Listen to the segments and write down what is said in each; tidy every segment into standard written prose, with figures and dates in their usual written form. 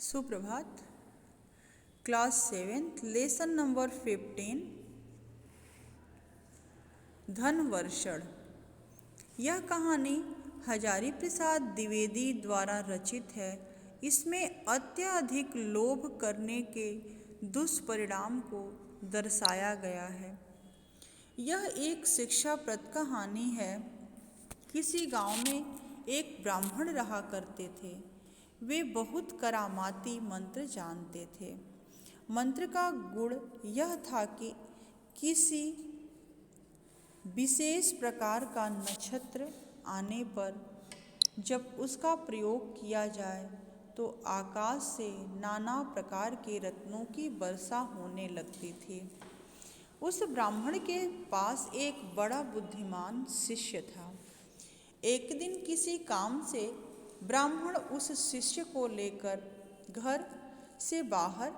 सुप्रभात। Class 7 lesson number 15 धनवर्षण। यह कहानी हजारी प्रसाद द्विवेदी द्वारा रचित है। इसमें अत्यधिक लोभ करने के दुष्परिणाम को दर्शाया गया है। यह एक शिक्षाप्रद कहानी है। किसी गांव में एक ब्राह्मण रहा करते थे। वे बहुत करामाती मंत्र जानते थे। मंत्र का गुण यह था कि किसी विशेष प्रकार का नक्षत्र आने पर जब उसका प्रयोग किया जाए तो आकाश से नाना प्रकार के रत्नों की वर्षा होने लगती थी। उस ब्राह्मण के पास एक बड़ा बुद्धिमान शिष्य था। एक दिन किसी काम से ब्राह्मण उस शिष्य को लेकर घर से बाहर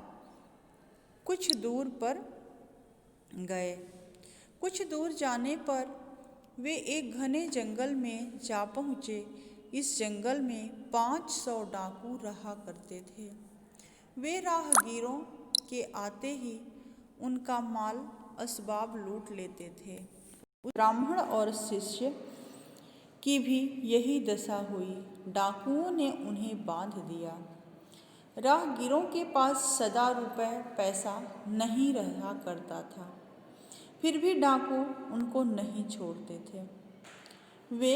कुछ दूर पर गए। कुछ दूर जाने पर वे एक घने जंगल में जा पहुँचे। इस जंगल में 500 डाकू रहा करते थे। वे राहगीरों के आते ही उनका माल असबाब लूट लेते थे। ब्राह्मण और शिष्य की भी यही दशा हुई। डाकुओं ने उन्हें बांध दिया। राहगीरों के पास सदा रुपए पैसा नहीं रहा करता था, फिर भी डाकू उनको नहीं छोड़ते थे। वे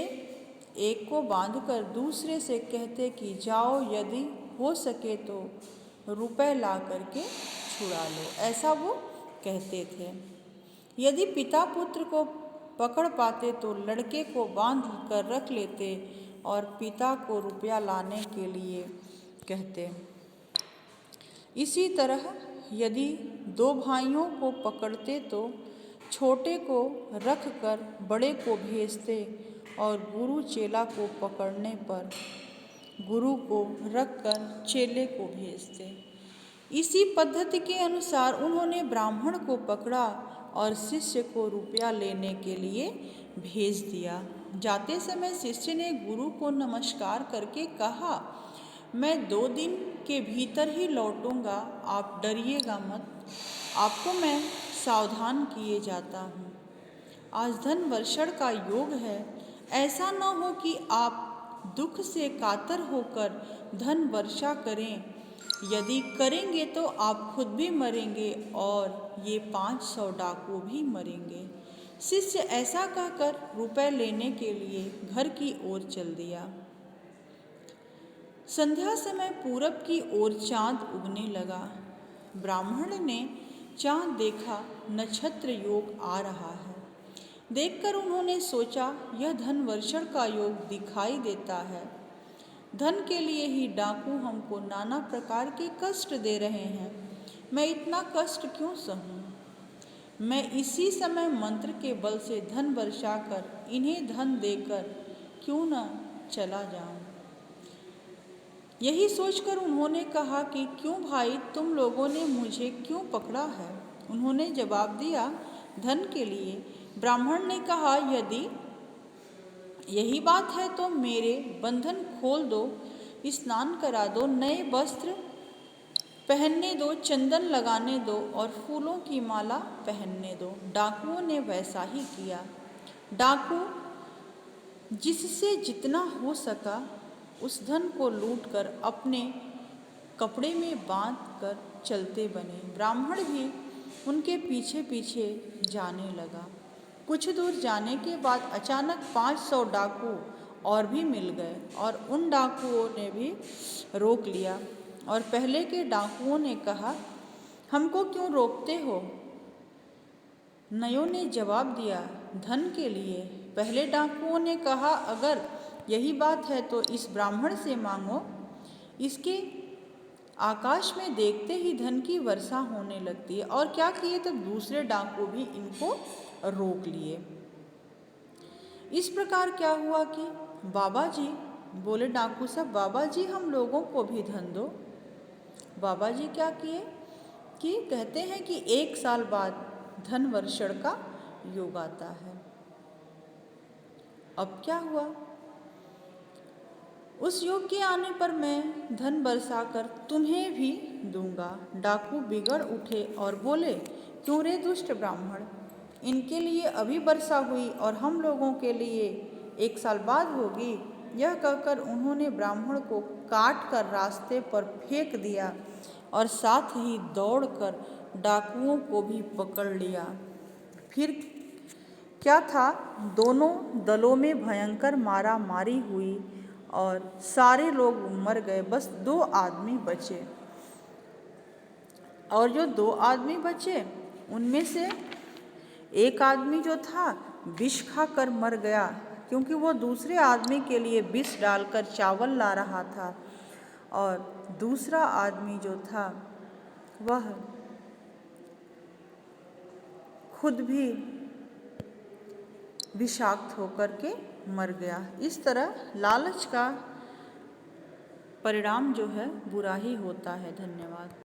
एक को बांधकर दूसरे से कहते कि जाओ, यदि हो सके तो रुपए ला करके छुड़ा लो, ऐसा वो कहते थे। यदि पिता पुत्र को पकड़ पाते तो लड़के को बांध कर रख लेते और पिता को रुपया लाने के लिए कहते। इसी तरह यदि 2 भाइयों को पकड़ते तो छोटे को रख कर बड़े को भेजते और गुरु चेला को पकड़ने पर गुरु को रख कर चेले को भेजते। इसी पद्धति के अनुसार उन्होंने ब्राह्मण को पकड़ा और शिष्य को रुपया लेने के लिए भेज दिया। जाते समय शिष्य ने गुरु को नमस्कार करके कहा, मैं 2 दिन के भीतर ही लौटूंगा, आप डरिएगा मत, आपको मैं सावधान किए जाता हूँ। आज धनवर्षण का योग है, ऐसा न हो कि आप दुख से कातर होकर धन वर्षा करें। यदि करेंगे तो आप खुद भी मरेंगे और ये 500 डाकू भी मरेंगे। शिष्य ऐसा कहकर रुपए लेने के लिए घर की ओर चल दिया। संध्या समय पूरब की ओर चांद उगने लगा। ब्राह्मण ने चांद देखा, नक्षत्र योग आ रहा है। देखकर उन्होंने सोचा, यह धनवर्षण का योग दिखाई देता है। धन के लिए ही डाकू हमको नाना प्रकार के कष्ट दे रहे हैं। मैं इतना कष्ट क्यों सहूं? मैं इसी समय मंत्र के बल से धन वर्षा कर इन्हें धन देकर क्यों न चला जाऊं। यही सोचकर उन्होंने कहा कि क्यों भाई, तुम लोगों ने मुझे क्यों पकड़ा है? उन्होंने जवाब दिया, धन के लिए। ब्राह्मण ने कहा, यदि यही बात है तो मेरे बंधन खोल दो, स्नान करा दो, नए वस्त्र पहनने दो, चंदन लगाने दो और फूलों की माला पहनने दो। डाकुओं ने वैसा ही किया। डाकू जिससे जितना हो सका उस धन को लूटकर अपने कपड़े में बांध कर चलते बने। ब्राह्मण भी उनके पीछे पीछे जाने लगा। कुछ दूर जाने के बाद अचानक 500 डाकू और भी मिल गए और उन डाकुओं ने भी रोक लिया। और पहले के डाकुओं ने कहा, हमको क्यों रोकते हो? नयों ने जवाब दिया, धन के लिए। पहले डाकुओं ने कहा, अगर यही बात है तो इस ब्राह्मण से मांगो। इसके आकाश में देखते ही धन की वर्षा होने लगती है। और क्या किए, तब दूसरे डाकू भी इनको रोक लिए। इस प्रकार क्या हुआ कि बाबा जी बोले, डाकू साहब, बाबा जी हम लोगों को भी धन दो। बाबा जी क्या किए कि कहते हैं कि 1 साल बाद धन वर्षण का योग आता है। अब क्या हुआ, उस युग के आने पर मैं धन बरसाकर तुम्हें भी दूंगा। डाकू बिगड़ उठे और बोले, क्यों रे दुष्ट ब्राह्मण, इनके लिए अभी वर्षा हुई और हम लोगों के लिए 1 साल बाद होगी। यह कहकर उन्होंने ब्राह्मण को काट कर रास्ते पर फेंक दिया और साथ ही दौड़कर डाकुओं को भी पकड़ लिया। फिर क्या था, दोनों दलों में भयंकर मारा मारी हुई और सारे लोग मर गए, बस 2 आदमी बचे। और जो 2 आदमी बचे उनमें से एक आदमी जो था विष खाकर मर गया, क्योंकि वो दूसरे आदमी के लिए विष डालकर चावल ला रहा था। और दूसरा आदमी जो था वह खुद भी विषाक्त होकर के मर गया। इस तरह लालच का परिणाम जो है बुरा ही होता है। धन्यवाद।